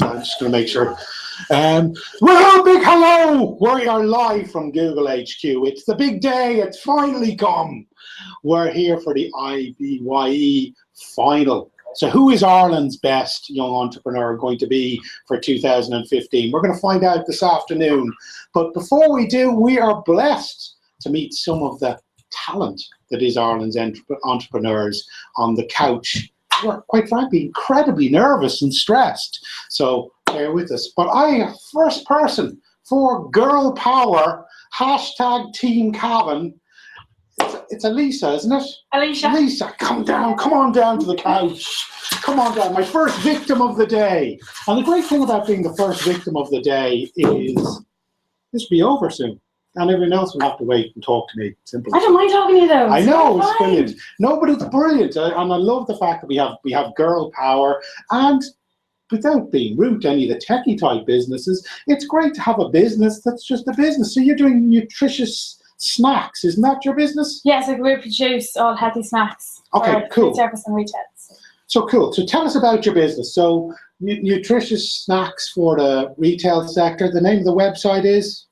I'm just going to make sure. Well, big hello! We are live from Google HQ. It's the big day. It's finally come. We're here for the IBYE final. So who is Ireland's best young entrepreneur going to be for 2015? We're going to find out this afternoon. But before we do, we are blessed to meet some of the talent that is Ireland's entrepreneurs on the couch. We're, quite frankly, incredibly nervous and stressed. So bear with us. But first person for Girl Power, hashtag Team Cavan. It's Elisa, isn't it? Alicia. Elisa, come on down to the couch. Come on down, my first victim of the day. And the great thing about being the first victim of the day is this will be over soon. And everyone else will have to wait and talk to me. Simple. I don't mind talking to you though. I know, it's brilliant. No, but it's brilliant. And I love the fact that we have girl power. And without being rude to any of the techie type businesses, it's great to have a business that's just a business. So you're doing nutritious snacks, isn't that your business? Yes, we produce all healthy snacks. Okay, cool. Food service and retail. So cool. So tell us about your business. So nutritious snacks for the retail sector. The name of the website is?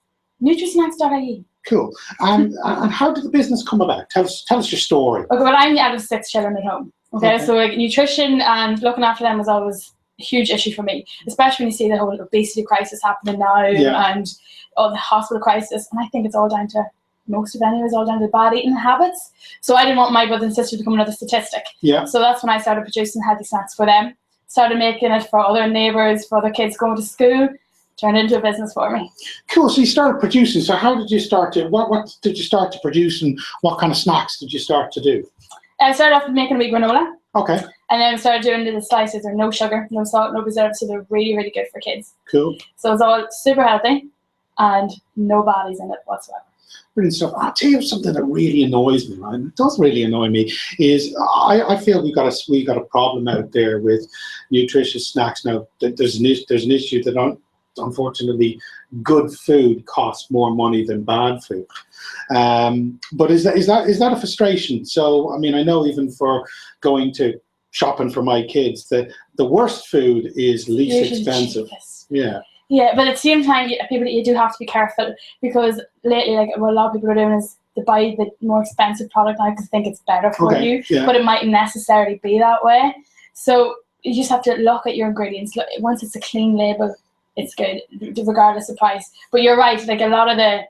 NutriSnacks.ie. Cool. And how did the business come about? Tell us your story. Okay, well, I'm the eldest of 6 children at home. Okay, so like nutrition and looking after them was always a huge issue for me, especially when you see the whole obesity crisis happening now and all the hospital crisis. And I think it's all down to, most of it anyway, is all down to bad eating habits. So I didn't want my brother and sister to become another statistic. Yeah. So that's when I started producing healthy snacks for them. Started making it for other neighbours, for other kids going to school. Turned into a business for me. Cool. So you started producing. So how did you start to, what did you start to produce and what kind of snacks did you start to do? I started off with making a wee granola. Okay. And then I started doing the slices. They're no sugar, no salt, no preservatives, so they're really, really good for kids. Cool. So it's all super healthy and no baddies in it whatsoever. Brilliant stuff. I'll tell you something that really annoys me, right? It does really annoy me, is I feel we got a problem out there with nutritious snacks now. There's an issue that unfortunately good food costs more money than bad food. But is that a frustration? So I mean, I know even for going to shopping for my kids, the worst food is least expensive. Yeah. Yeah, but at the same time, you do have to be careful, because lately, like what a lot of people are doing is to buy the more expensive product now because they think it's better for you, but it mightn't necessarily be that way. So you just have to look at your ingredients. Once it's a clean label, it's good, regardless of price. But you're right, like a lot of the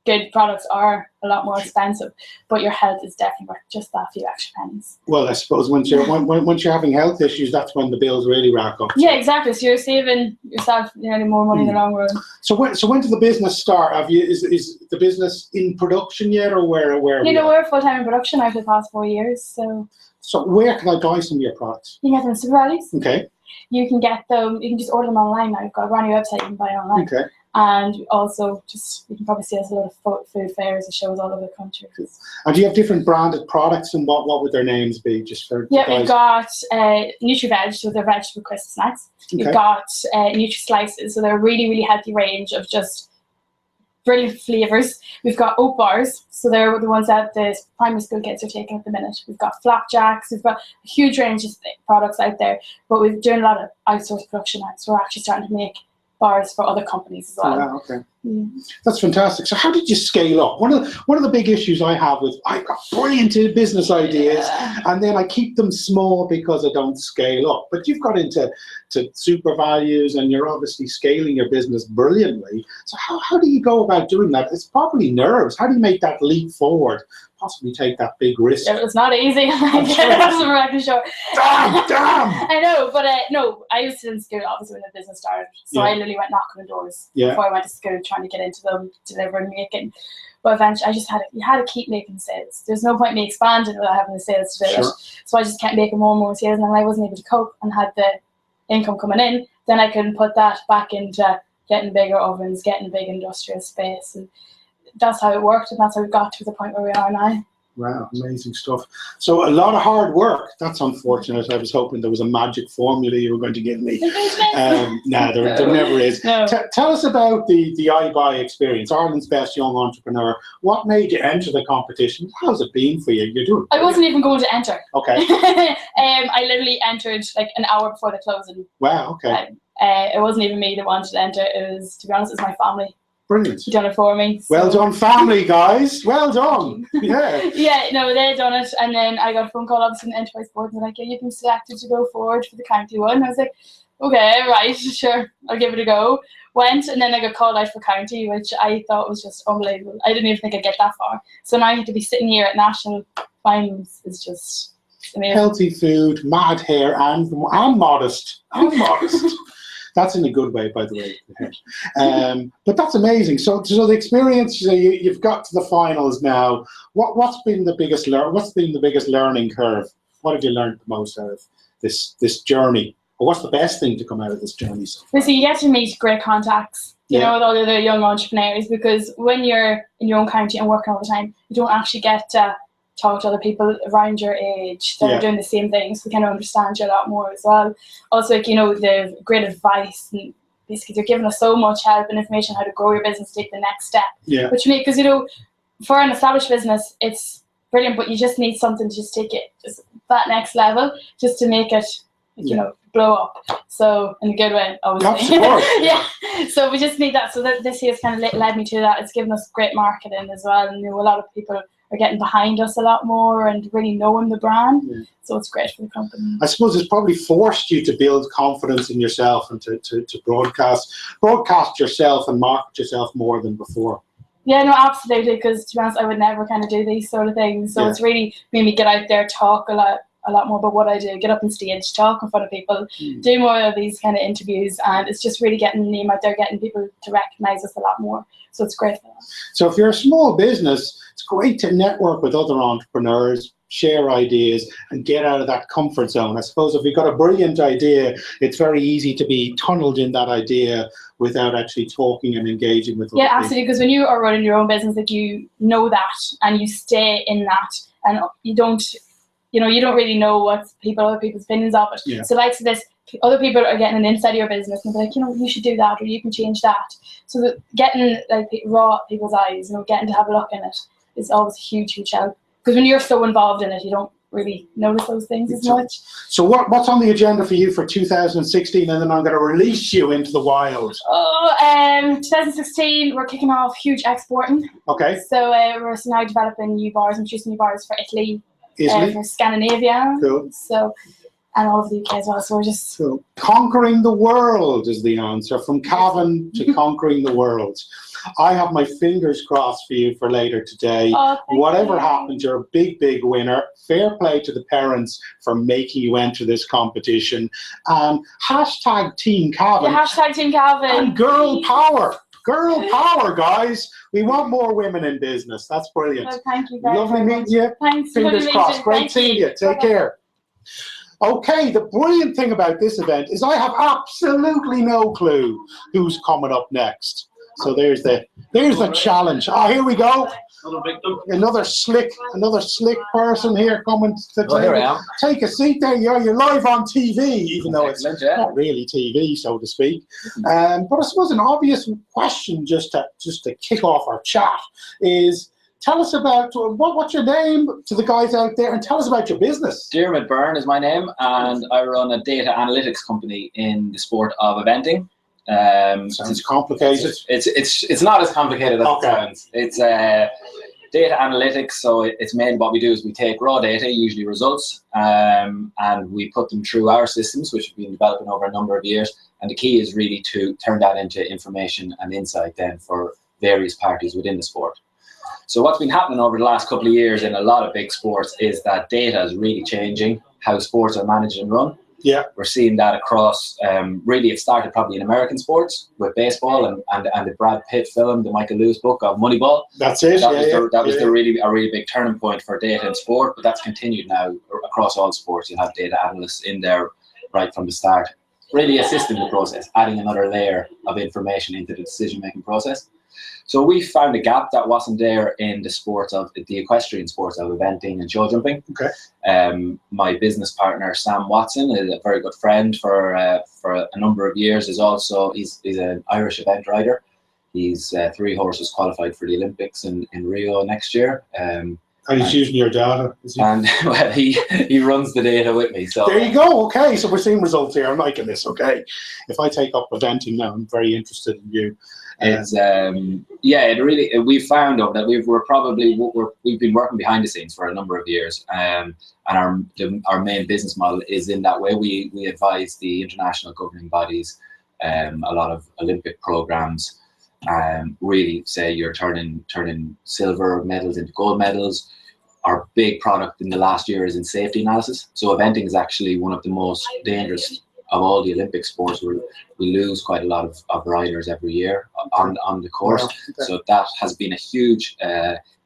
good products are a lot more expensive, but your health is definitely worth just that few extra pennies. Well, I suppose once you're having health issues, that's when the bills really rack up. Yeah, exactly. So you're saving yourself nearly more money in the long run. So when did the business start? Is the business in production yet, or where? We're full time in production over the past 4 years. So where can I buy some of your products? You can get them in super rallies. Okay. You can get them. You can just order them online now. You've got a brand new website. You can buy online. Okay. And also, you can probably see us a lot of food fairs and shows all over the country. And do you have different branded products, and what would their names be? Just for we've got NutriVeg, so they're vegetable crisp snacks. Okay. We've got Nutri Slices, so they're a really, really healthy range of just brilliant flavours. We've got oat bars, so they're the ones that the primary school kids are taking at the minute. We've got flapjacks. We've got a huge range of products out there, but we're doing a lot of outsourced production now, so we're actually starting to make bars for other companies as well. Yeah, okay. That's fantastic. So how did you scale up? One of the big issues I have with, I've got brilliant business ideas and then I keep them small because I don't scale up. But you've got into super values and you're obviously scaling your business brilliantly. So how do you go about doing that? It's probably nerves. How do you make that leap forward? Possibly take that big risk. It's not easy. Sure. Damn! I know, but no, I used to in school obviously when the business started. So I literally went knocking on doors before I went to school, trying to get into them, delivering, making. But eventually, you had to keep making sales. There's no point in me expanding without having the sales to do it. So I just kept making more and more sales, and then I wasn't able to cope and had the income coming in. Then I couldn't put that back into getting bigger ovens, getting big industrial space, and that's how it worked, and that's how we got to the point where we are now. Wow, amazing stuff. So a lot of hard work. That's unfortunate. I was hoping there was a magic formula you were going to give me. No, there never is. No. Tell us about the IBYE experience, Ireland's Best Young Entrepreneur. What made you enter the competition? How's it been for you? You're doing I wasn't even going to enter. Okay. I literally entered like an hour before the closing. Wow, okay. It wasn't even me that wanted to enter. It was, to be honest, it was my family. Brilliant. Done it for me. So. Well done, family, guys. Well done. Yeah. Yeah, no, they done it. And then I got a phone call, obviously, from the enterprise board. And they're like, yeah, you've been selected to go forward for the county one. I was like, okay, right, sure, I'll give it a go. Went, and then I got called out for county, which I thought was just unbelievable. I didn't even think I'd get that far. So now I have to be sitting here at national finals. Is just amazing. Healthy food, mad hair, and modest. I'm modest. That's in a good way, by the way. But that's amazing. So the experience, you've got to the finals now. What's been the biggest learning curve? What have you learned the most out of this journey? Or what's the best thing to come out of this journey? So you get to meet great contacts, you know, with all the other young entrepreneurs, because when you're in your own county and working all the time, you don't actually get to talk to other people around your age that are doing the same things. We kind of understand you a lot more as well. Also, like, you know, the great advice, and basically they're giving us so much help and information how to grow your business, take the next step. Yeah. Which because, you know, for an established business, it's brilliant, but you just need something to just take it just that next level, just to make it, you know, blow up. So in a good way, obviously. Yeah. So we just need that. So that this year's kind of led me to that. It's given us great marketing as well, and, you know, a lot of people are getting behind us a lot more and really knowing the brand. Yeah. So it's great for the company. I suppose it's probably forced you to build confidence in yourself and to broadcast yourself and market yourself more than before. Yeah, no, absolutely, because to be honest, I would never kind of do these sort of things. So it's really made me get out there, talk a lot more about what I do, get up on stage, talk in front of people, do more of these kind of interviews, and it's just really getting the name out there, getting people to recognise us a lot more. So it's great for them. So if you're a small business, it's great to network with other entrepreneurs, share ideas, and get out of that comfort zone. I suppose if you've got a brilliant idea, it's very easy to be tunneled in that idea without actually talking and engaging with other people. Absolutely, because when you are running your own business, like, you know that, and you stay in that, and you don't really know what other people's opinions of it. Yeah. So like this, other people are getting an inside of your business and they're like, you know, you should do that, or you can change that. So that getting like raw people's eyes, you know, getting to have a look in it is always a huge, huge help. Because when you're so involved in it, you don't really notice those things as much. So what's on the agenda for you for 2016, and then I'm going to release you into the wild? 2016, we're kicking off huge exporting. Okay. So we're now developing new bars and producing new bars for Italy. For Scandinavia, cool. So, and all of the UK as well. So we're just conquering the world is the answer, from Cavan to conquering the world. I have my fingers crossed for you for later today. Whatever happens, you're a big, big winner. Fair play to the parents for making you enter this competition. Hashtag Team Cavan. Yeah, hashtag Team Cavan. And girl power. Girl power, guys. We want more women in business. That's brilliant. Thank you very much. Lovely meeting you. Thanks. Fingers crossed. Great seeing you. Take care. Okay, the brilliant thing about this event is I have absolutely no clue who's coming up next. So there's the challenge. Here we go. Another slick person here coming to here I am. Take a seat there. You're live on TV, even though it's not really TV, so to speak. But I suppose an obvious question just to kick off our chat is, tell us about what's your name to the guys out there, and tell us about your business. Dermot Byrne is my name, and I run a data analytics company in the sport of eventing. Sounds complicated. It's not as complicated as it sounds. It's data analytics. So it's mainly what we do is we take raw data, usually results, and we put them through our systems, which have been developing over a number of years. And the key is really to turn that into information and insight then for various parties within the sport. So what's been happening over the last couple of years in a lot of big sports is that data is really changing how sports are managed and run. Yeah, we're seeing that across. Really, it started probably in American sports with baseball and the Brad Pitt film, the Michael Lewis book of Moneyball. That's it. That was a really big turning point for data in sport. But that's continued now across all sports. You have data analysts in there right from the start, really assisting the process, adding another layer of information into the decision-making process. So we found a gap that wasn't there in the equestrian sports of eventing and show jumping. Okay. My business partner Sam Watson is a very good friend for a number of years. He's an Irish event rider. He's 3 horses qualified for the Olympics in Rio next year. And he's using your data. And well, he runs the data with me. So there you go. Okay, so we're seeing results here. I'm liking this. Okay, if I take up eventing now, I'm very interested in you. It's it really, we found out that we've been working behind the scenes for a number of years, and our main business model is in that way. We advise the international governing bodies, a lot of Olympic programs. Really say you're turning silver medals into gold medals. Our big product in the last year is in safety analysis. So eventing is actually one of the most dangerous of all the Olympic sports. We lose quite a lot of riders every year on the course. Wow. Okay. So that has been a huge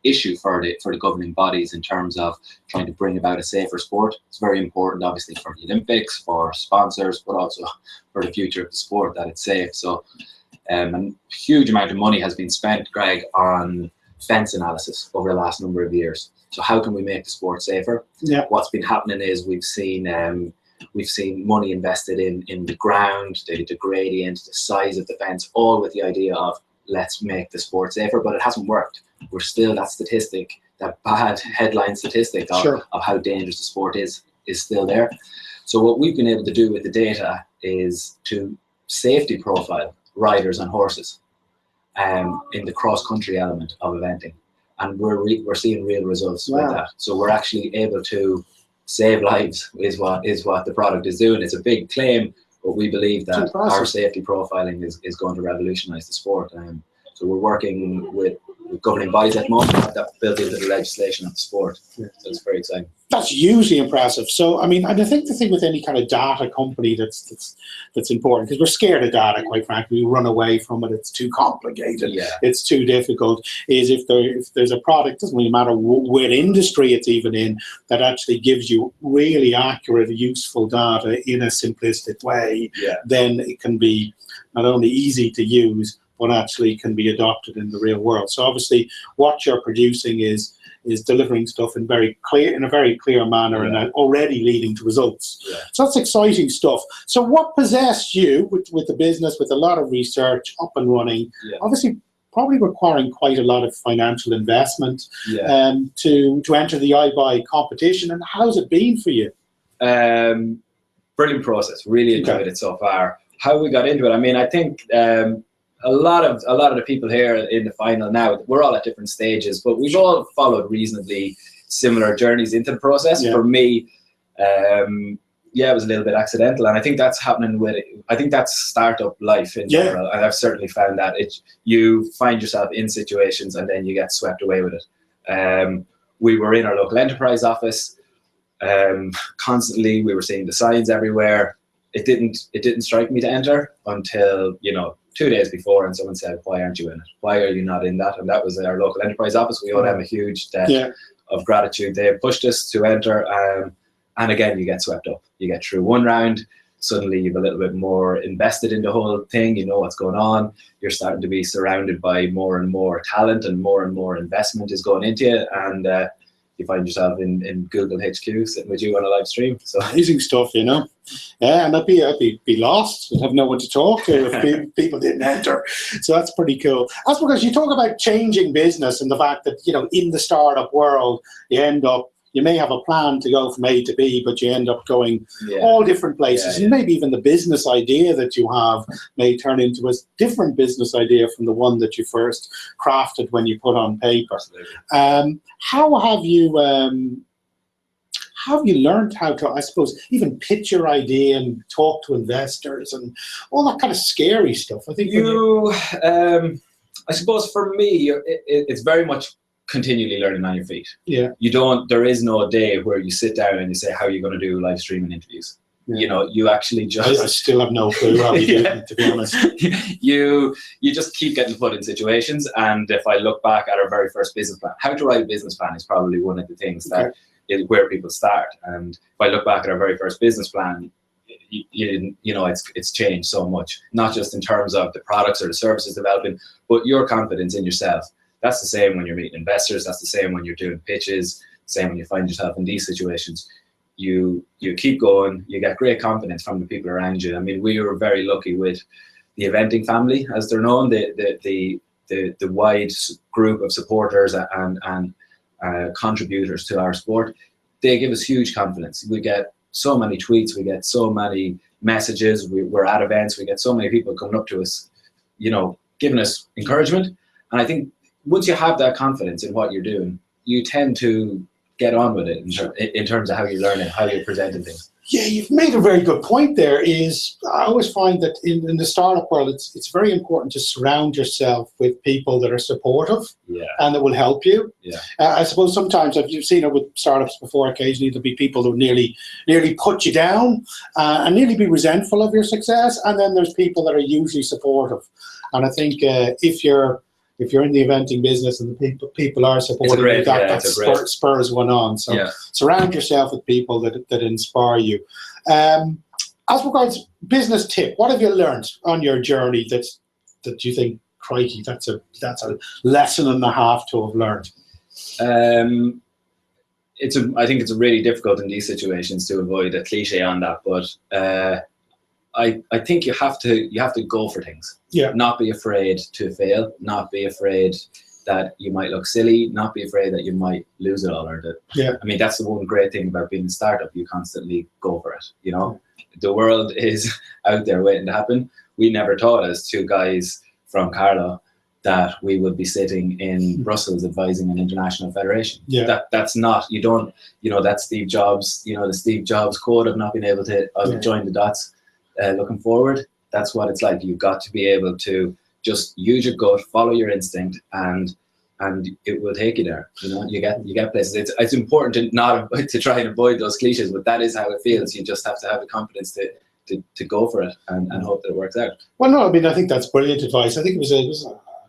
issue for the governing bodies in terms of trying to bring about a safer sport. It's very important, obviously, for the Olympics, for sponsors, but also for the future of the sport, that it's safe. So a huge amount of money has been spent, Greg, on fence analysis over the last number of years. So how can we make the sport safer? Yeah. What's been happening is we've seen money invested in the ground, the gradient, the size of the fence, all with the idea of let's make the sport safer, but it hasn't worked. We're still, that bad headline statistic of how dangerous the sport is still there. So what we've been able to do with the data is to safety profile riders and horses in the cross-country element of eventing. And we're seeing real results with that. So we're actually able to save lives is what the product is doing. It's a big claim, but we believe that our safety profiling is going to revolutionize the sport. So we're working with governing bodies at the moment that built into the legislation of the sport. So it's very exciting. That's hugely impressive. So, I mean, and I think the thing with any kind of data company that's important, because we're scared of data, quite frankly, we run away from it. It's too complicated. Yeah. It's too difficult. Is if there's a product, doesn't really matter what industry it's even in, that actually gives you really accurate, useful data in a simplistic way, then it can be not only easy to use, but actually can be adopted in the real world. So obviously what you're producing is delivering stuff in a very clear manner and already leading to results. Yeah. So that's exciting stuff. So what possessed you with the business, with a lot of research up and running, obviously probably requiring quite a lot of financial investment to enter the IBYE competition, and how's it been for you? Brilliant process. Really enjoyed it so far. How we got into it, I mean, I think a lot of the people here in the final now, we're all at different stages, but we've all followed reasonably similar journeys into the process. For me, it was a little bit accidental, and I think that's happening I think that's startup life in general, and I've certainly found that you find yourself in situations and then you get swept away with it. We were in our local enterprise office constantly. We were seeing the signs everywhere. It didn't strike me to enter until 2 days before, and someone said, "Why aren't you in it? Why are you not in that?" And that was our local enterprise office. We owe them a huge debt of gratitude. They pushed us to enter, and again, you get swept up. You get through one round, suddenly you're a little bit more invested in the whole thing. You know what's going on. You're starting to be surrounded by more and more talent, and more investment is going into you, and you find yourself in Google HQ sitting with you on a live stream. So amazing stuff, Yeah, and I'd be lost. I'd have no one to talk to if people didn't enter. So that's pretty cool. That's because you talk about changing business and the fact that, in the startup world, you may have a plan to go from A to B, but you end up going all different places. And maybe even the business idea that you have may turn into a different business idea from the one that you first crafted when you put on paper. How have you learned how to, I suppose, even pitch your idea and talk to investors and all that kind of scary stuff? I think I suppose for me, it's very much continually learning on your feet. There is no day where you sit down and you say, how are you going to do live streaming interviews? You actually just... I still have no clue how we do it, to be honest. You just keep getting put in situations, and if I look back at our very first business plan, how to write a business plan is probably one of the things that is where people start. And if I look back at our very first business plan, it's changed so much, not just in terms of the products or the services developing, but your confidence in yourself. That's the same when you're meeting investors. That's the same when you're doing pitches. Same when you find yourself in these situations. You keep going. You get great confidence from the people around you. I mean, we were very lucky with the eventing family, as they're known, the wide group of supporters and contributors to our sport. They give us huge confidence. We get so many tweets, we get so many messages, we're at events, we get so many people coming up to us, giving us encouragement. And I think once you have that confidence in what you're doing, you tend to get on with it in terms of how you're learning, how you're presenting things. Yeah, you've made a very good point there. I always find that in the startup world, it's very important to surround yourself with people that are supportive and that will help you. Yeah. I suppose sometimes, you've seen it with startups before, occasionally there'll be people who nearly put you down and nearly be resentful of your success. And then there's people that are usually supportive. And I think if you're in the eventing business and the people are supportive, that spurs one on. So surround yourself with people that inspire you. As regards business tip, what have you learned on your journey that you think, crikey, that's a lesson and a half to have learned? I think it's really difficult in these situations to avoid a cliche on that, but I think you have to go for things. Yeah. Not be afraid to fail. Not be afraid that you might look silly. Not be afraid that you might lose it all. I mean, that's the one great thing about being a startup. You constantly go for it. The world is out there waiting to happen. We never thought, as two guys from Carlow, that we would be sitting in Brussels advising an international federation. Yeah. That's not. You don't. That's Steve Jobs. The Steve Jobs quote of not being able to join the dots. Looking forward, that's what it's like. You've got to be able to just use your gut, follow your instinct, and it will take you there. You get places. It's important to try and avoid those cliches, but that is how it feels. You just have to have the confidence to go for it and hope that it works out. Well, no, I mean, I think that's brilliant advice. I think it was an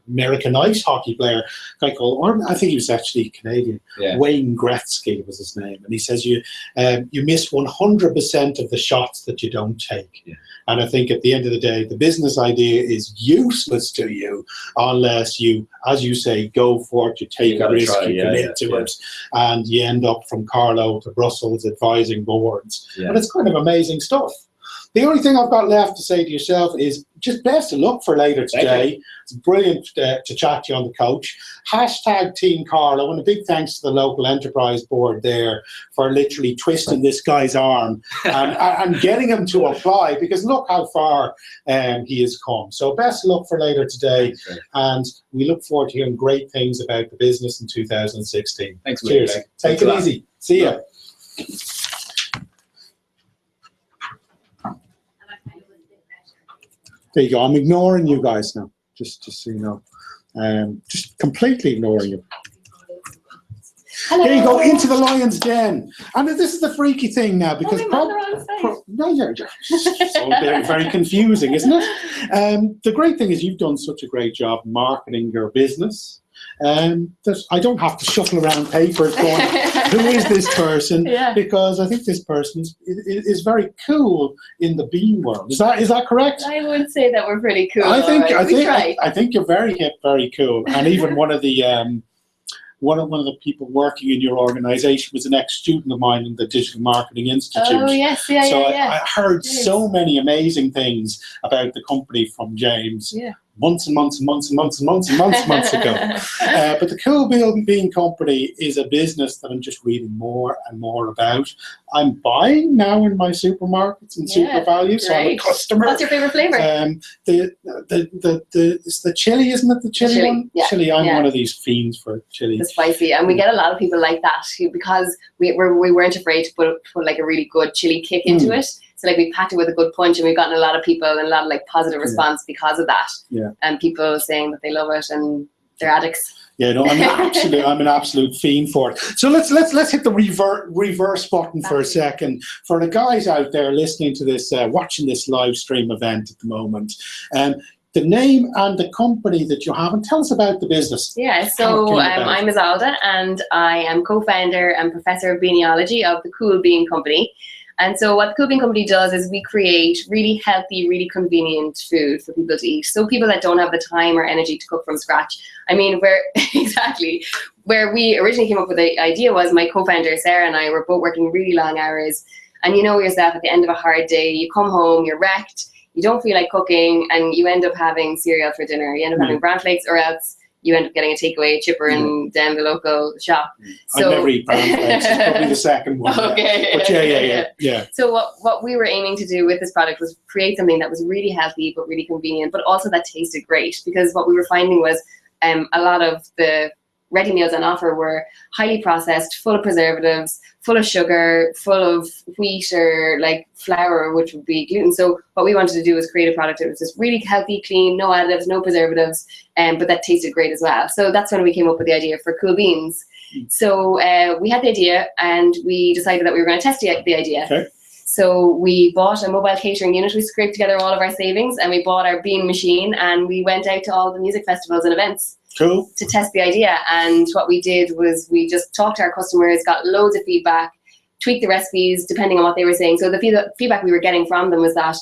American ice hockey player, a guy called, or I think he was actually Canadian. Yeah. Wayne Gretzky was his name, and he says you miss 100% of the shots that you don't take. Yeah. And I think at the end of the day, the business idea is useless to you unless you, as you say, go for it. You take a risk, you commit to it, and you end up from Carlow to Brussels advising boards. Yeah. And it's kind of amazing stuff. The only thing I've got left to say to yourself is just best of luck for later today. It's brilliant to chat to you on the coach. # Team Carlow, and a big thanks to the local enterprise board there for literally twisting this guy's arm and getting him to apply, because look how far he has come. So best of luck for later today. And we look forward to hearing great things about the business in 2016. Thanks, cheers. Take it easy. See ya. There you go. I'm ignoring you guys now, just so you know. Just completely ignoring you. Hello. There you go, into the lion's den. And this is the freaky thing now, because you're so very, very confusing, isn't it? The great thing is you've done such a great job marketing your business. That I don't have to shuffle around papers going, who is this person? Because I think this person is very cool in the bean world. Is that correct? I would say that we're pretty cool. I think you're very hip, very cool. And even one of the people working in your organization was an ex-student of mine in the Digital Marketing Institute. Oh, yes, I heard so many amazing things about the company from James. Yeah. Months and months and months and months and months and months ago. But the Cool Bean Company is a business that I'm just reading more and more about. I'm buying now in my supermarkets and Super Value, so I'm a customer. What's your favorite flavour? It's the chili, isn't it? The chili one? Yeah. Chili, I'm one of these fiends for chili. The spicy, and we get a lot of people like that because we weren't afraid to put like a really good chili kick into it. So like we packed it with a good punch, and we've gotten a lot of people and a lot of like positive response because of that. Yeah. And people saying that they love it and they're addicts. Yeah, no, I'm an absolute fiend for it. So let's hit the reverse button for a second. For the guys out there listening to this, watching this live stream event at the moment, the name and the company that you have, and tell us about the business. Yeah, so I'm Izalda, and I am co-founder and professor of beanology of the Cool Bean Company. And so what the Cool Bean Company does is we create really healthy, really convenient food for people to eat. So people that don't have the time or energy to cook from scratch. I mean, where we originally came up with the idea was my co-founder, Sarah, and I were both working really long hours. And you know yourself, at the end of a hard day, you come home, you're wrecked, you don't feel like cooking, and you end up having cereal for dinner. You end up having bran flakes, or else you end up getting a takeaway chipper in down the local shop. So, I never eat bran flakes. It's probably the second one. Okay. But yeah. So what we were aiming to do with this product was create something that was really healthy but really convenient, but also that tasted great. Because what we were finding was a lot of the ready meals on offer were highly processed, full of preservatives, full of sugar, full of wheat or like flour, which would be gluten. So what we wanted to do was create a product that was just really healthy, clean, no additives, no preservatives, but that tasted great as well. So that's when we came up with the idea for Cool Beans. So we had the idea and we decided that we were going to test the idea. Okay. So we bought a mobile catering unit. We scraped together all of our savings and we bought our bean machine and we went out to all the music festivals and events. Cool. To test the idea. And what we did was we just talked to our customers, got loads of feedback, tweaked the recipes depending on what they were saying. So the feedback we were getting from them was that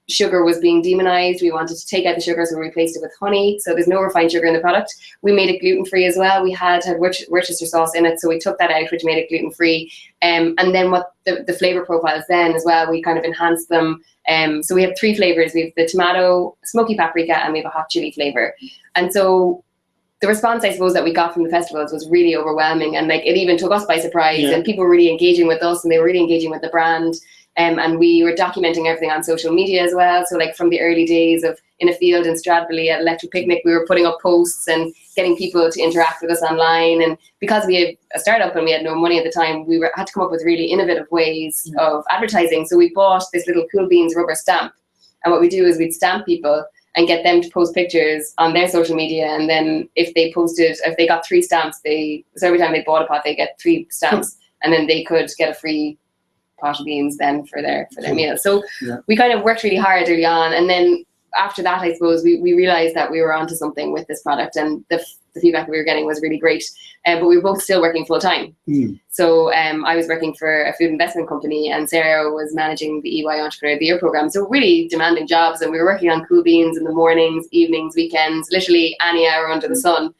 sugar was being demonized. We wanted to take out the sugar, so we replaced it with honey. So there's no refined sugar in the product. We made it gluten-free as well. We had Worcestershire sauce in it, so we took that out, which made it gluten-free. And then what the flavor profiles then as well, we kind of enhanced them. So we have 3 flavors. We have the tomato, smoky paprika, and we have a hot chili flavor. And so the response, I suppose, that we got from the festivals was really overwhelming, and like it even took us by surprise. And people were really engaging with us, and they were really engaging with the brand. And we were documenting everything on social media as well. So like from the early days of in a field in Stradbally at Electric Picnic, we were putting up posts and getting people to interact with us online. And because we had a startup and we had no money at the time, we had to come up with really innovative ways of advertising. So we bought this little Cool Beans rubber stamp, and what we do is we'd stamp people and get them to post pictures on their social media. And then if they got 3 stamps, so every time they bought a pot, they get 3 stamps, and then they could get a free pot of beans then for their meal. So we kind of worked really hard early on. And then after that, I suppose we realized that we were onto something with this product, and the feedback that we were getting was really great. But we were both still working full time. So I was working for a food investment company, and Sarah was managing the IBYE Entrepreneur of the Year program. So really demanding jobs, and we were working on Cool Beans in the mornings, evenings, weekends, literally any hour under the sun.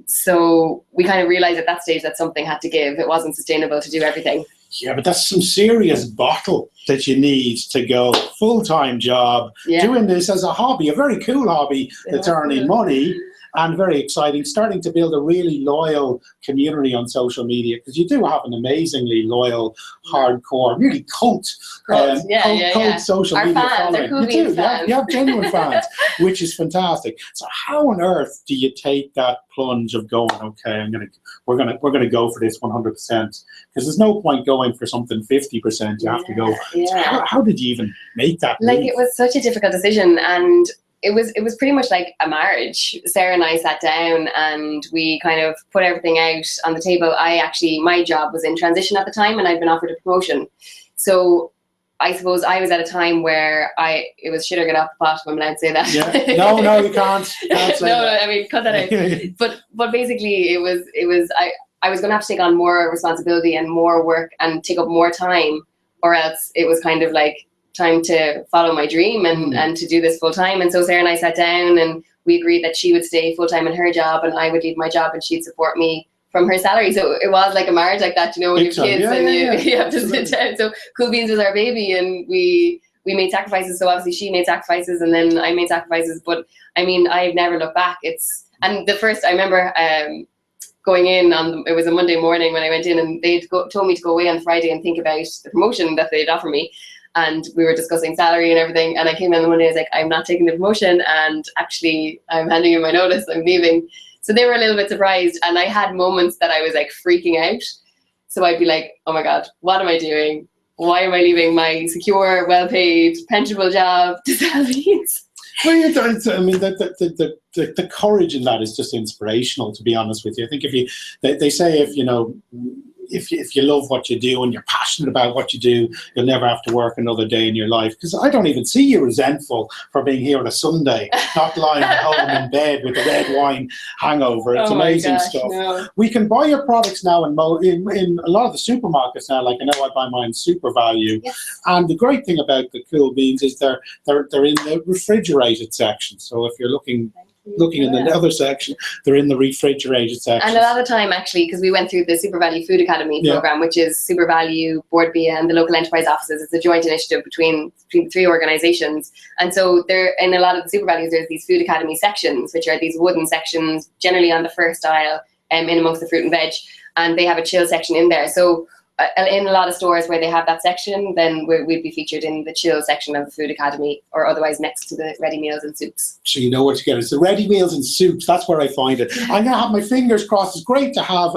So we kind of realized at that stage that something had to give. It wasn't sustainable to do everything. Yeah, but that's some serious bottle that you need to go full-time job, doing this as a hobby, a very cool hobby that's earning money and very exciting, starting to build a really loyal community on social media, because you do have an amazingly loyal, hardcore, really cult social Our media fans, following. Cool You do, Beans fans. you have genuine fans, which is fantastic. So how on earth do you take that plunge of going, okay, we're gonna go for this 100%, because there's no point going for something 50%. You have to go. So how did you even make that move? It was such a difficult decision, and it was pretty much like a marriage. Sarah and I sat down and we kind of put everything out on the table. My job was in transition at the time, and I'd been offered a promotion. So I suppose I was at a time where it was shit or get off the pot, if I'm allowed to say that. Yeah. No, you can't say that. I mean, cut that out. But basically it was I was going to have to take on more responsibility and more work and take up more time, or else it was kind of like time to follow my dream and to do this full time. And so Sarah and I sat down and we agreed that she would stay full time in her job and I would leave my job and she'd support me from her salary. So it was like a marriage like that, when you have kids you have to sit down. So Cool Beans was our baby, and we made sacrifices. So obviously she made sacrifices and then I made sacrifices. But I mean, I've never looked back. I remember going in it was a Monday morning when I went in, and they'd told me to go away on Friday and think about the promotion that they'd offer me. And we were discussing salary and everything. And I came in the Monday, I was like, I'm not taking the promotion. And actually, I'm handing in my notice. I'm leaving. So they were a little bit surprised. And I had moments that I was like freaking out. So I'd be like, oh my God, what am I doing? Why am I leaving my secure, well-paid, pensionable job to sell beans? Well, I mean, the the courage in that is just inspirational, to be honest with you. I think they say if you love what you do and you're passionate about what you do, you'll never have to work another day in your life. Because I don't even see you resentful for being here on a Sunday, not lying at home in bed with a red wine hangover. It's amazing stuff. No. We can buy your products now in a lot of the supermarkets now. Like I know I buy mine Super Value. Yes. And the great thing about the Cool Beans is they're in the refrigerated section. So if you're looking in the other section, they're in the refrigerated section. And a lot of the time, actually, because we went through the Super Value Food Academy program, which is Super Value, Board BIA, and the local enterprise offices. It's a joint initiative between the three organizations. And so there, in a lot of the Super Values, there's these Food Academy sections, which are these wooden sections, generally on the first aisle, in amongst the fruit and veg, and they have a chill section in there. So in a lot of stores where they have that section, then we'd be featured in the chill section of the Food Academy, or otherwise next to the ready meals and soups. So you know where to get it. It's the ready meals and soups. That's where I find it. I'm going to have my fingers crossed. It's great to have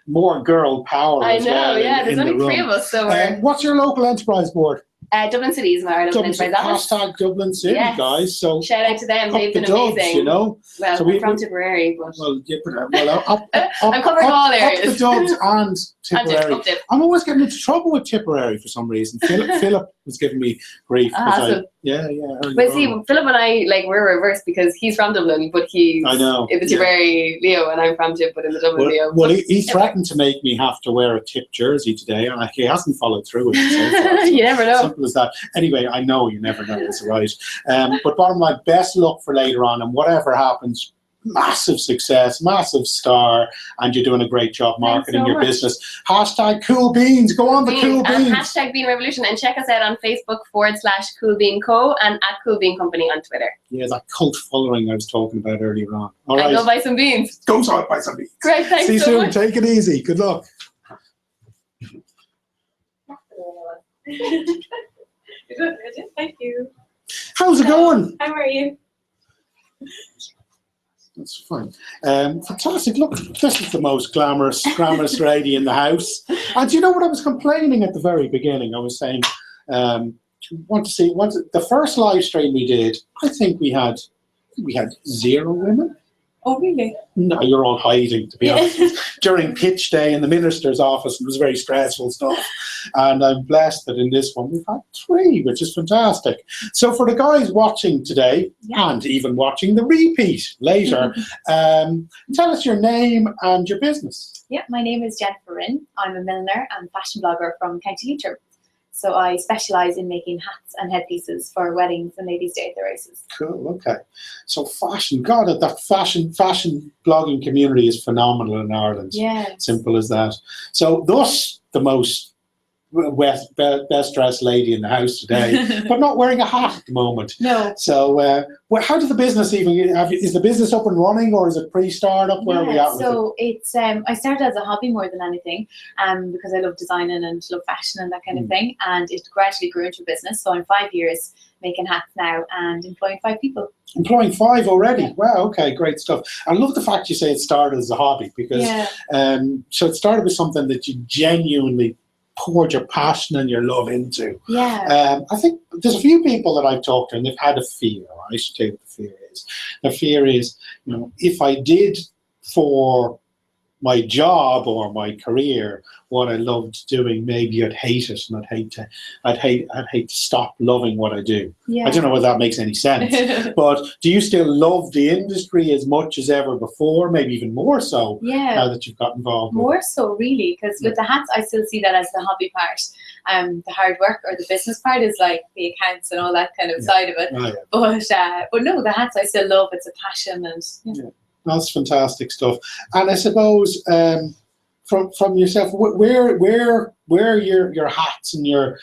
more girl power. I know, there's only 3 of us. So what's your local enterprise board? Dublin City is our local enterprise office. Hashtag Dublin City, guys. So shout out to them. They've been amazing. You know? Well, so we're from Tipperary. But I'm covering all areas. Up the Dubs and Tipperary. I'm always getting into trouble with Tipperary for some reason. Philip was giving me grief. But see, Philip and I, we're reversed because he's from Dublin, but he's in the Tipperary Leo, and I'm from Tip, but in the Dublin Leo. Well, he threatened to make me have to wear a Tip jersey today, and he hasn't followed through with it. So you never know. Simple as that. Anyway, I know you never know. It's right. But bottom line, best luck for later on, and whatever happens, massive success, massive star, and you're doing a great job marketing your business. Hashtag Cool Beans. Go on the Cool Beans. Hashtag Bean Revolution, and check us out on Facebook /Cool Bean Co. and at Cool Bean Company on Twitter. Yeah, that cult following I was talking about earlier on. All right. And go buy some beans. Go buy some beans. Great, thanks. See you soon. Take it easy. Good luck. Good. Thank you. How's it going? How are you? That's fine. Fantastic. Look, this is the most glamorous lady in the house. And do you know what I was complaining at the very beginning? I was saying, the first live stream we did, I think we had 0 women. Oh, really? No, you're all hiding, to be honest. During pitch day in the minister's office, it was very stressful stuff. And I'm blessed that in this one we've had 3, which is fantastic. So for the guys watching today, and even watching the repeat later, tell us your name and your business. Yeah, my name is Jennifer Rinn. I'm a milliner and fashion blogger from County Leitrim. So I specialise in making hats and headpieces for weddings and ladies' day at the races. Cool, okay. So fashion, God, that fashion blogging community is phenomenal in Ireland. Yeah. Simple as that. So thus the most best dressed lady in the house today, but not wearing a hat at the moment. No. So how does the business is the business up and running, or is it pre-startup? Where are we at with it? So it's I started as a hobby more than anything, because I love designing and love fashion and that kind of thing, and it gradually grew into a business. So I'm 5 years making hats now and employing 5 people. Employing 5 already? Yeah. Wow, okay, great stuff. I love the fact you say it started as a hobby, because so it started with something that you genuinely poured your passion and your love into. Yeah. I think there's a few people that I've talked to and they've had a fear. I should tell you what the fear is. The fear is, if I did for my job or my career what I loved doing, maybe I'd hate it, and I'd hate to stop loving what I do. Yeah. I don't know whether that makes any sense. But do you still love the industry as much as ever before? Maybe even more so now that you've got involved. More so, really, because with the hats, I still see that as the hobby part. The hard work or the business part is like the accounts and all that kind of side of it. Oh, yeah. But no, the hats I still love. It's a passion, and that's fantastic stuff. And I suppose from yourself, where your hats and your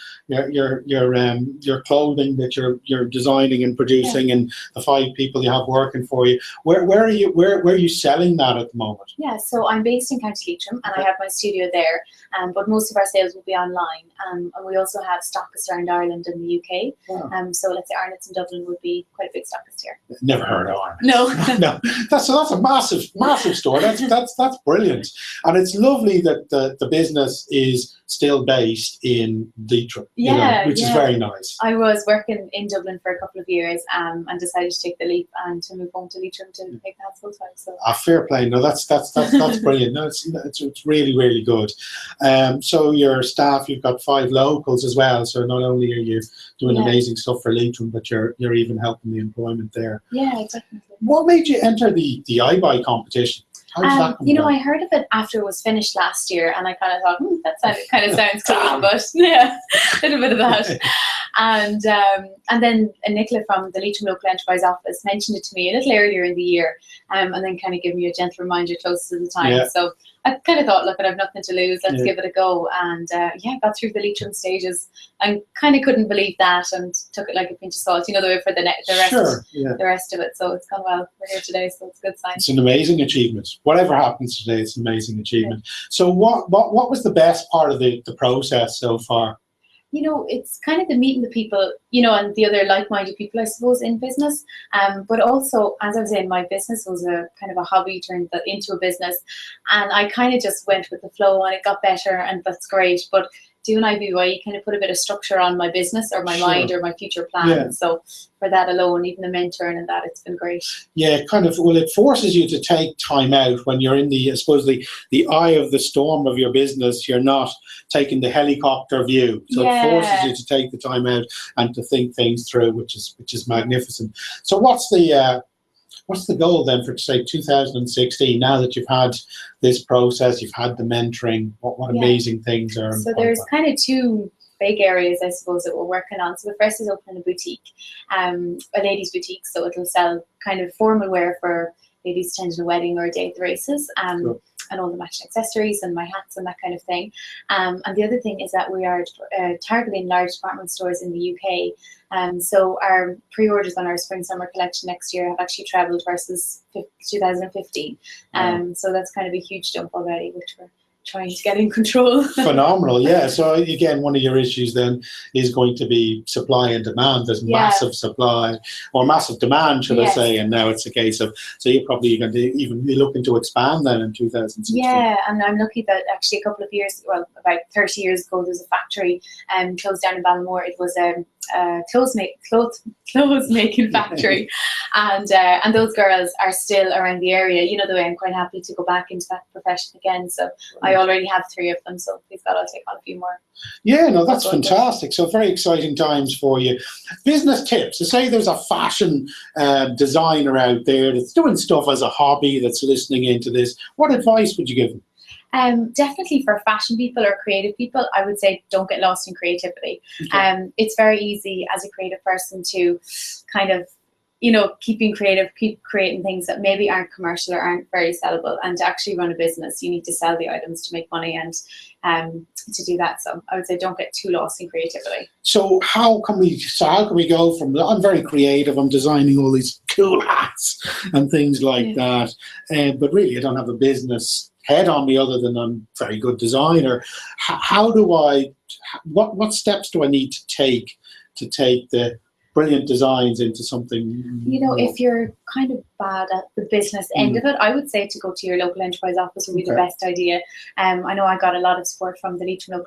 clothing that you're designing and producing, and the 5 people you have working for you, where are you selling that at the moment? Yeah, so I'm based in County Leitrim, and I have my studio there. But most of our sales will be online, and we also have stockists around Ireland and the UK. Wow. So let's say Arnott's in Dublin would be quite a big stockist here. Never heard of Arnott's. No. No, that's a massive store. That's brilliant, and it's lovely that the business is still based in Leitrim, which is very nice. I was working in Dublin for a couple of years and decided to take the leap and to move home to Leitrim to take that full time. So fair play. No, that's brilliant. No, it's really, really good. So your staff, you've got 5 locals as well. So not only are you doing amazing stuff for Leitrim, but you're even helping the employment there. Yeah, definitely. What made you enter the IBYE competition? How did that come about? I heard of it after it was finished last year, and I kind of thought, that sounds cool, but yeah, a little bit of that. And then Nicola from the Leitrim Local Enterprise Office mentioned it to me a little earlier in the year, and then kind of gave me a gentle reminder close to the time. Yeah. So I kind of thought, look, I have nothing to lose. Let's give it a go. And got through the Leitrim stages and kind of couldn't believe that and took it like a pinch of salt, the way for the rest of it. So it's gone well. We're here today, so it's a good sign. It's an amazing achievement. Whatever happens today, it's an amazing achievement. Yeah. So what was the best part of the process so far? It's kind of the meeting the people, and the other like-minded people, I suppose, in business. But also, as I was saying, my business was a kind of a hobby turned into a business. And I kind of just went with the flow and it got better, and that's great. But doing IBYE kind of put a bit of structure on my business or my mind or my future plans. Yeah. So for that alone, even the mentoring and that, it's been great. Yeah, it forces you to take time out when you're in the eye of the storm of your business. You're not taking the helicopter view. So it forces you to take the time out and to think things through, which is magnificent. So what's the goal then for, say, 2016, now that you've had this process, you've had the mentoring, what amazing things are? So there's kind of 2 big areas, I suppose, that we're working on. So the first is opening a boutique, a ladies' boutique. So it'll sell kind of formal wear for ladies attending a wedding or a day at the races. Cool. And all the matching accessories and my hats and that kind of thing. And the other thing is that we are targeting large department stores in the UK. So our pre-orders on our spring-summer collection next year have actually trebled versus 2015. So that's kind of a huge jump already, which we're trying to get in control. Phenomenal, yeah. So again, one of your issues then is going to be supply and demand. There's massive supply or massive demand, should I say, and now it's a case of, so you're probably going to even be looking to expand then in 2016. Yeah, and I'm lucky that actually a couple of years, about 30 years ago, there was a factory closed down in Balmore. It was clothes making factory, and those girls are still around the area. The way I'm quite happy to go back into that profession again. So I already have 3 of them. So please God, I'll take on a few more. Yeah, no, that's fantastic. So very exciting times for you. Business tips. So say there's a fashion designer out there that's doing stuff as a hobby, that's listening into this. What advice would you give them? Definitely for fashion people or creative people, I would say don't get lost in creativity. Okay. It's very easy as a creative person to kind of, keep being creative, keep creating things that maybe aren't commercial or aren't very sellable. And to actually run a business, you need to sell the items to make money and to do that. So I would say don't get too lost in creativity. So how can we go from, I'm very creative, I'm designing all these cool hats and things like that, but really I don't have a business head on me other than I'm a very good designer. What steps do I need to take the brilliant designs into something? If you're kind of bad at the business end of it, I would say to go to your local enterprise office would be the best idea. I know I got a lot of support from the Leitrim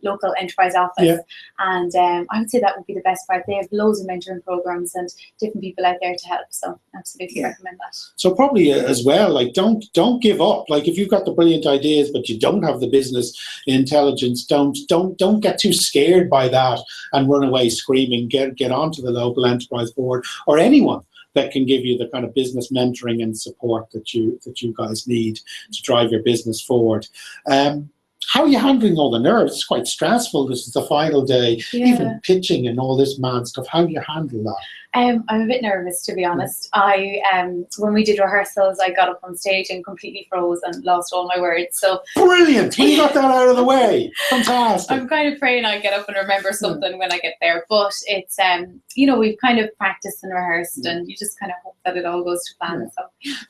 local enterprise office, and I would say that would be the best part. They have loads of mentoring programs and different people out there to help. So absolutely recommend that. So probably as well, like don't give up. Like if you've got the brilliant ideas but you don't have the business intelligence, don't get too scared by that and run away screaming. Get onto the local enterprise board or anyone that can give you the kind of business mentoring and support that you guys need to drive your business forward. How are you handling all the nerves? It's quite stressful. This is the final day, even pitching and all this mad stuff. How do you handle that? I'm a bit nervous, to be honest. When we did rehearsals, I got up on stage and completely froze and lost all my words. So brilliant! We got that out of the way. Fantastic. I'm kind of praying I get up and remember something when I get there. But it's we've kind of practiced and rehearsed, and you just kind of hope that it all goes to plan. So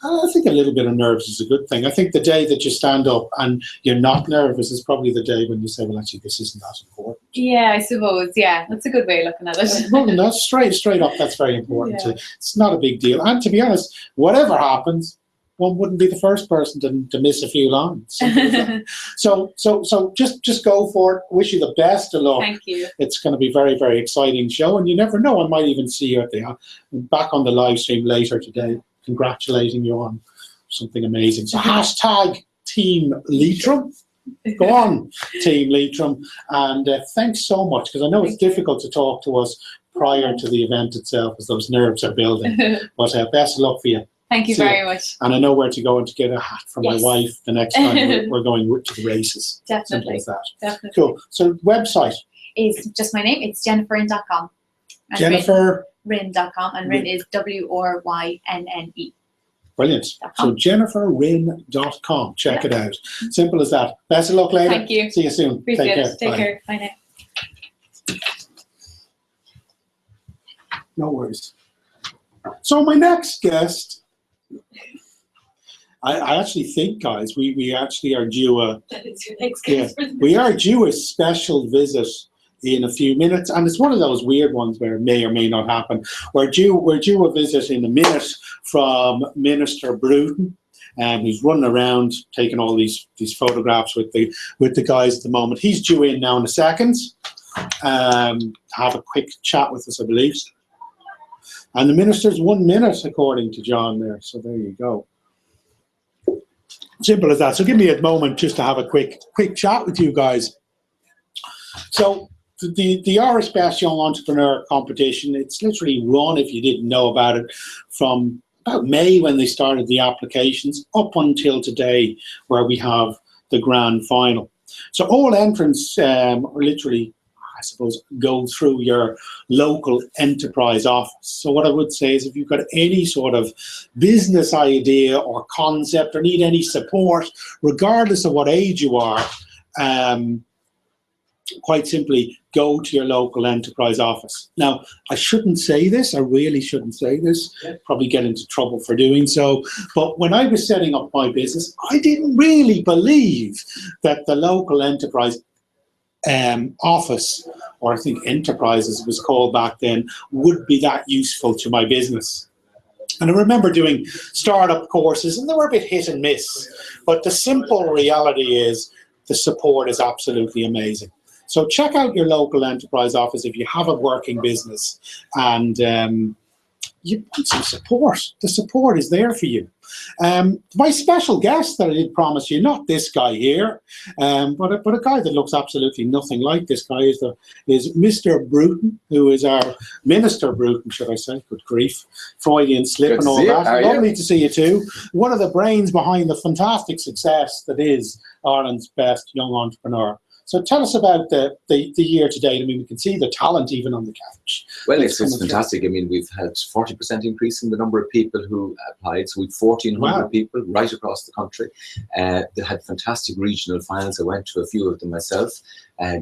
I think a little bit of nerves is a good thing. I think the day that you stand up and you're not nervous is probably the day when you say, well, actually, this isn't that important. Yeah, I suppose. Yeah, that's a good way of looking at it. Well, no, straight up, that's very important. It's not a big deal. And to be honest, whatever happens, one wouldn't be the first person to miss a few lines. So just go for it. Wish you the best of luck. Thank you. It's going to be a very, very exciting show, and you never know, I might even see you back on the live stream later today, congratulating you on something amazing. So hashtag Team Leitrim. Go on, Team Leitrim, and thanks so much, because I know it's difficult to talk to us prior to the event itself, as those nerves are building. But best of luck for you. Thank you very much. And I know where to go and to get a hat for my wife the next time we're going to the races. Definitely. Simple as that. Definitely. Cool. So website is just my name. It's jenniferrin.com. JenniferRynne.com, and Rynne is WRYNNE. Brilliant. So JenniferRynne.com. Check it out. Simple as that. Best of luck later. Thank you. See you soon. Appreciate it. Take Bye. care. Bye now. No worries. So my next guest, I actually think, guys, we actually are due a we are due a special visit in a few minutes, and it's one of those weird ones where it may or may not happen. We're due a visit in a minute from Minister Bruton, who's running around taking all these photographs with the guys at the moment. He's due in now in a second. Have a quick chat with us, I believe. And the minister's 1 minute, according to John there. So there you go. Simple as that. So give me a moment just to have a quick chat with you guys. So the Irish Best Young Entrepreneur competition, it's literally run, if you didn't know about it, from about May when they started the applications up until today, where we have the grand final. So all entrants are literally, I suppose, go through your local enterprise office. So what I would say is, if you've got any sort of business idea or concept or need any support, regardless of what age you are, quite simply go to your local enterprise office. Now, I shouldn't say this, I really shouldn't say this, probably get into trouble for doing so, but when I was setting up my business, I didn't really believe that the local enterprise office, or I think enterprise as it was called back then, would be that useful to my business. And I remember doing startup courses, and they were a bit hit and miss, but the simple reality is the support is absolutely amazing. So check out your local enterprise office if you have a working business and you want some support. The support is there for you. My special guest that I did promise you, not this guy here, but a guy that looks absolutely nothing like this guy is Mr. Bruton, who is our Minister Bruton, should I say? Good grief. Freudian slip and all that. Lovely to see you too. One of the brains behind the fantastic success that is Ireland's Best Young Entrepreneur. So tell us about the year to date. I mean, we can see the talent even on the couch. Well, it's fantastic. I mean, we've had 40% increase in the number of people who applied. So we've 1,400 people right across the country. They had fantastic regional finals. I went to a few of them myself.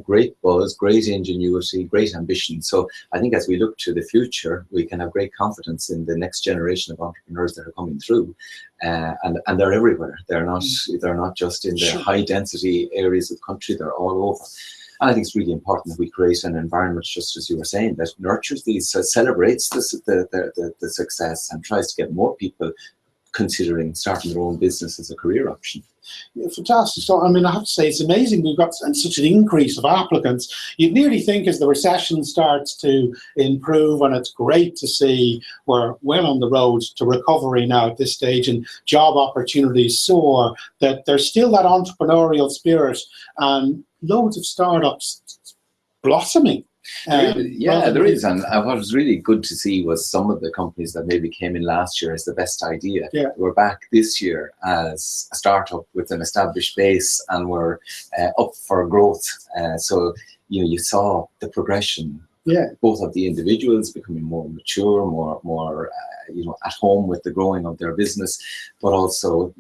Great buzz, great ingenuity, great ambition. So I think as we look to the future, we can have great confidence in the next generation of entrepreneurs that are coming through. And they're everywhere. They're not just in the high density areas of the country, they're all over. And I think it's really important that we create an environment, just as you were saying, that nurtures these, celebrates the success and tries to get more people considering starting their own business as a career option. Yeah, fantastic. So, I mean, I have to say, it's amazing we've got such an increase of applicants. You'd nearly think as the recession starts to improve, and it's great to see we're well on the road to recovery now at this stage and job opportunities soar, that there's still that entrepreneurial spirit and loads of startups blossoming. There is, and what was really good to see was some of the companies that maybe came in last year as the best idea were back this year as a startup with an established base and were up for growth. So you saw the progression, both of the individuals becoming more mature, more at home with the growing of their business, but also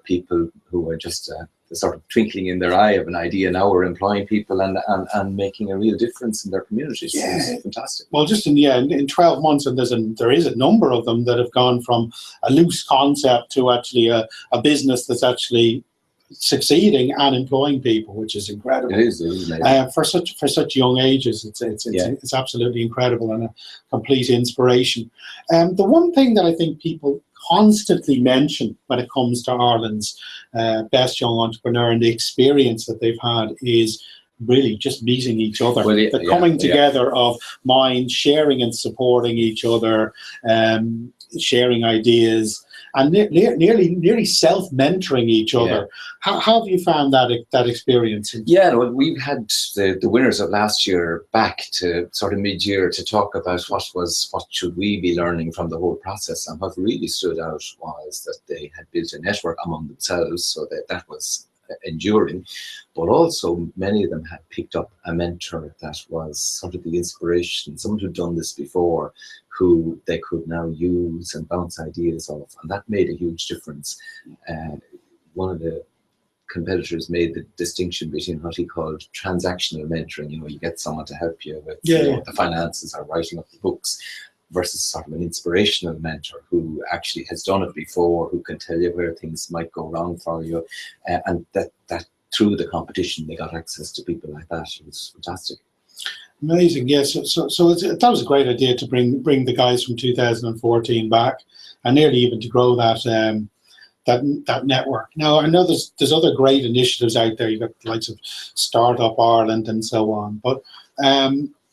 people who were just the sort of twinkling in their eye of an idea. Now we're employing people and making a real difference in their communities. Yeah. It's fantastic. Well, just in 12 months, and there is a number of them that have gone from a loose concept to actually a business that's actually succeeding and employing people, which is incredible. It is amazing. For such young ages, it's absolutely incredible and a complete inspiration. The one thing that I think people constantly mention when it comes to Ireland's best young entrepreneur, and the experience that they've had is really just meeting each other. Well, the coming together of minds, sharing and supporting each other, sharing ideas, and nearly self-mentoring each other. How have you found that experience? Yeah, well, we've had the winners of last year back to sort of mid-year to talk about what should we be learning from the whole process, and what really stood out was that they had built a network among themselves, so that was enduring, but also many of them had picked up a mentor that was sort of the inspiration, someone who'd done this before, who they could now use and bounce ideas off, and that made a huge difference. One of the competitors made the distinction between what he called transactional mentoring. You know, you get someone to help you with the finances or writing up the books, versus sort of an inspirational mentor who actually has done it before, who can tell you where things might go wrong for you, and that through the competition they got access to people like that. It was fantastic. Amazing, yes. So that was a great idea to bring the guys from 2014 back, and nearly even to grow that that network. Now I know there's other great initiatives out there. You've got the likes of Startup Ireland and so on, but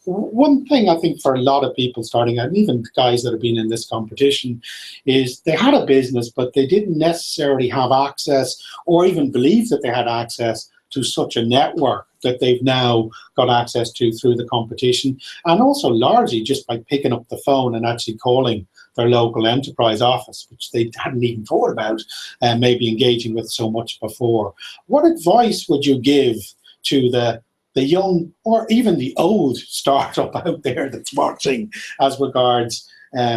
one thing I think for a lot of people starting out, and even guys that have been in this competition, is they had a business, but they didn't necessarily have access or even believe that they had access to such a network that they've now got access to through the competition, and also largely just by picking up the phone and actually calling their local enterprise office, which they hadn't even thought about and maybe engaging with so much before. What advice would you give to the young or even the old startup out there that's watching as regards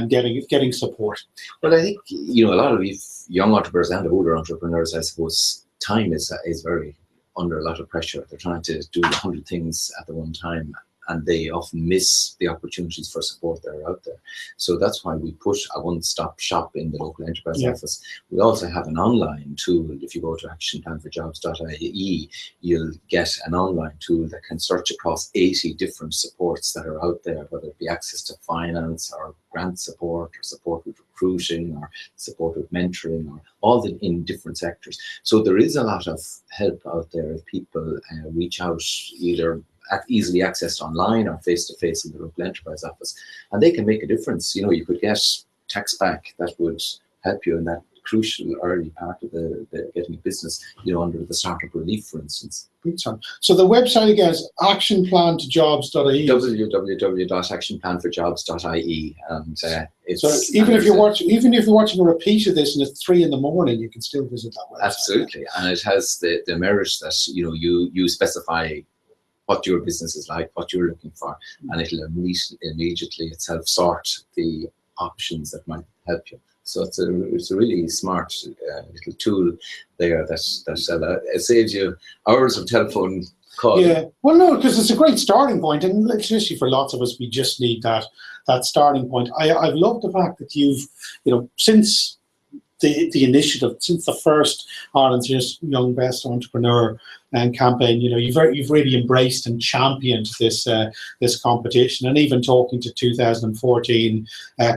getting support? Well, I think, you know, a lot of these young entrepreneurs and older entrepreneurs, I suppose, time is very under a lot of pressure. They're trying to do 100 things at the one time, and they often miss the opportunities for support that are out there. So that's why we push a one-stop shop in the local enterprise office. We also have an online tool. If you go to actionplanforjobs.ie, you'll get an online tool that can search across 80 different supports that are out there, whether it be access to finance or grant support or support with recruiting or support with mentoring, or all in different sectors. So there is a lot of help out there if people reach out, either easily accessed online or face-to-face in the local enterprise office, and they can make a difference. You know, you could get tax back that would help you in that crucial early part of the getting a business, you know, under the startup relief, for instance. So the website again is actionplanforjobs.ie. www.actionplanforjobs.ie, and it's, so even if you're watching a repeat of this and it's 3 a.m, you can still visit that website. Absolutely, and it has the merit that, you know, you specify what your business is like, what you're looking for, and it'll immediately itself sort the options that might help you. So it's a really smart little tool there that it saves you hours of telephone calls. Yeah, well, no, because it's a great starting point, and especially for lots of us, we just need that starting point. I've loved the fact that you've, you know, since the initiative, since the first Ireland's Young Best Entrepreneur campaign, you know, you've really embraced and championed this competition, and even talking to 2014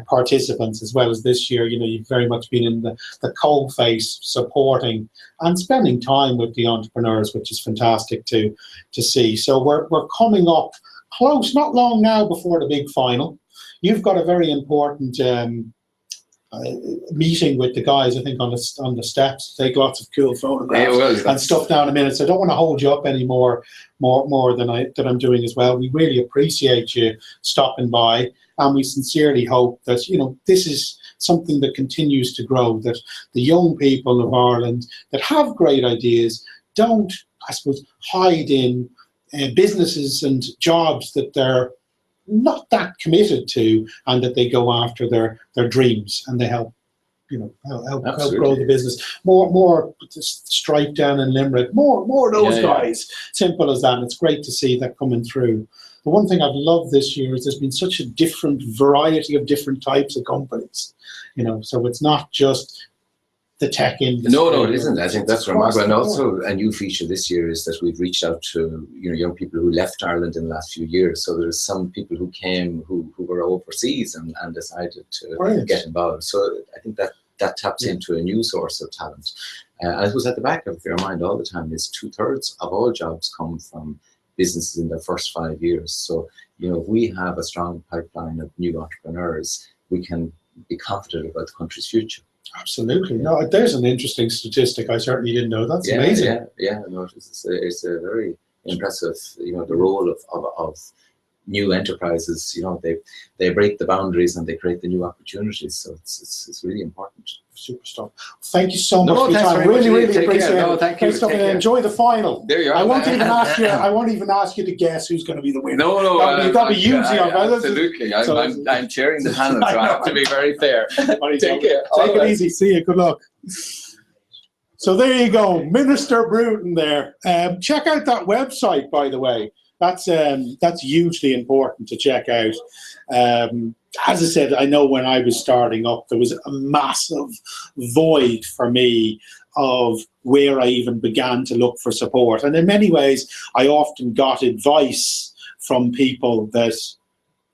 participants as well as this year, you know, you've very much been in the cold face, supporting and spending time with the entrepreneurs, which is fantastic to see. So we're coming up close, not long now before the big final. You've got a very important meeting with the guys, I think, on the steps. Take lots of cool photographs and stuff down a minute. So I don't want to hold you up any more than I'm doing as well. We really appreciate you stopping by, and we sincerely hope that, you know, this is something that continues to grow, that the young people of Ireland that have great ideas don't, I suppose, hide in businesses and jobs that they're not that committed to, and that they go after their dreams and they help grow the business. More Stripe down in Limerick, more of those guys. Simple as that. And it's great to see that coming through. The one thing I've loved this year is there's been such a different variety of different types of companies, you know, so it's not just the tech industry. No, it isn't. I think that's remarkable. And also a new feature this year is that we've reached out to, you know, young people who left Ireland in the last few years. So there's some people who came who were overseas and decided to get involved. So I think that taps into a new source of talent. As was at the back of your mind all the time is 2/3 of all jobs come from businesses in their first 5 years. So, if we have a strong pipeline of new entrepreneurs, we can be confident about the country's future. Absolutely. No, there's an interesting statistic. I certainly didn't know. That's amazing. Yeah. No, it's a very impressive, the role of new enterprises. They break the boundaries and they create the new opportunities. So it's really important. Super stuff. Thank you so much for your time. Really appreciate it. No, thank you. Enjoy the final. There you are. I won't even ask you to guess who's going to be the winner. No. That'll be hugely absolutely. I'm chairing the panel, so I have to be very fair. Take care. Take it easy. See you. Good luck. So there you go, Minister Bruton there. Check out that website, by the way. That's hugely important to check out. As I said, I know when I was starting up, there was a massive void for me of where I even began to look for support. And in many ways, I often got advice from people that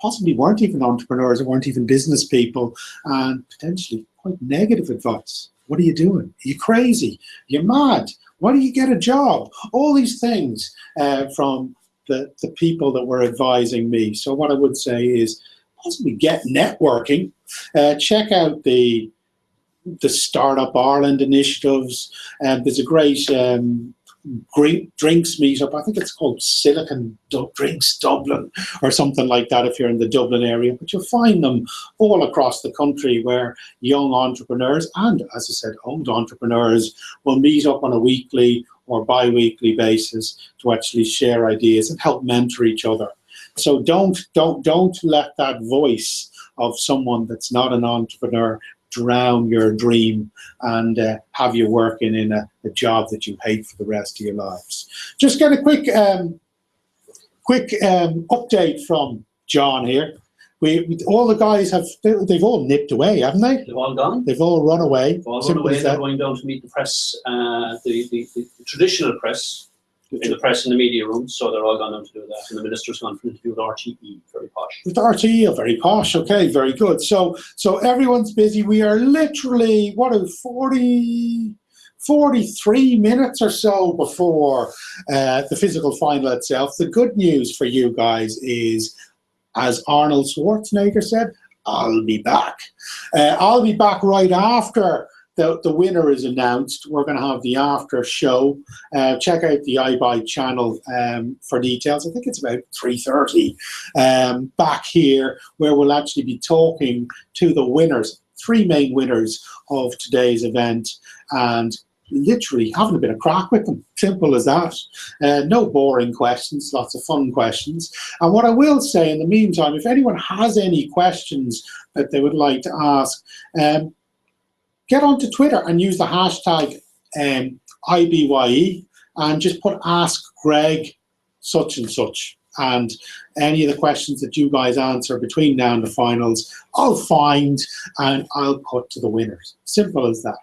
possibly weren't even entrepreneurs or weren't even business people, and potentially quite negative advice. What are you doing? Are you crazy? You're mad. Why do you get a job? All these things from the people that were advising me. So what I would say is possibly get networking. Check out the Startup Ireland initiatives. There's a great drinks meetup. I think it's called Silicon Drinks Dublin or something like that if you're in the Dublin area. But you'll find them all across the country where young entrepreneurs and, as I said, old entrepreneurs will meet up on a weekly or bi-weekly basis to actually share ideas and help mentor each other. So don't let that voice of someone that's not an entrepreneur drown your dream and have you working in a job that you hate for the rest of your lives. Just get a quick update from John here. All the guys they've all nipped away, haven't they? They've all gone. They've all run away. They've all run away. They're going down to meet the press, the traditional press, in the press in the media room. So they're all gone down to do that. And the minister's gone for an interview with RTE, very posh. With RTE, very posh. Okay, very good. So everyone's busy. We are literally 43 minutes or so before the physical final itself. The good news for you guys is, as Arnold Schwarzenegger said, I'll be back. I'll be back right after the winner is announced. We're going to have the after show. Check out the IBYE channel for details. I think it's about 3:30 back here, where we'll actually be talking to the winners, 3 main winners of today's event, and literally having a bit of crack with them. Simple as that. No boring questions, lots of fun questions. And what I will say in the meantime, if anyone has any questions that they would like to ask, get onto Twitter and use the hashtag IBYE and just put Ask Greg such and such. And any of the questions that you guys answer between now and the finals, I'll find and I'll put to the winners. Simple as that.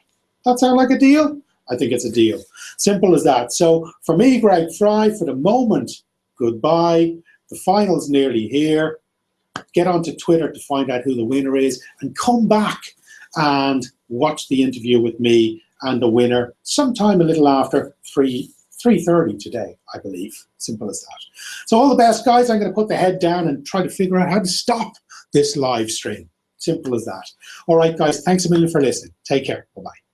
That sound like a deal? I think it's a deal. Simple as that. So for me, Greg Fry, for the moment, goodbye. The final's nearly here. Get onto Twitter to find out who the winner is and come back and watch the interview with me and the winner sometime a little after 3:30 today, I believe. Simple as that. So all the best, guys. I'm going to put the head down and try to figure out how to stop this live stream. Simple as that. All right, guys. Thanks a million for listening. Take care. Bye-bye.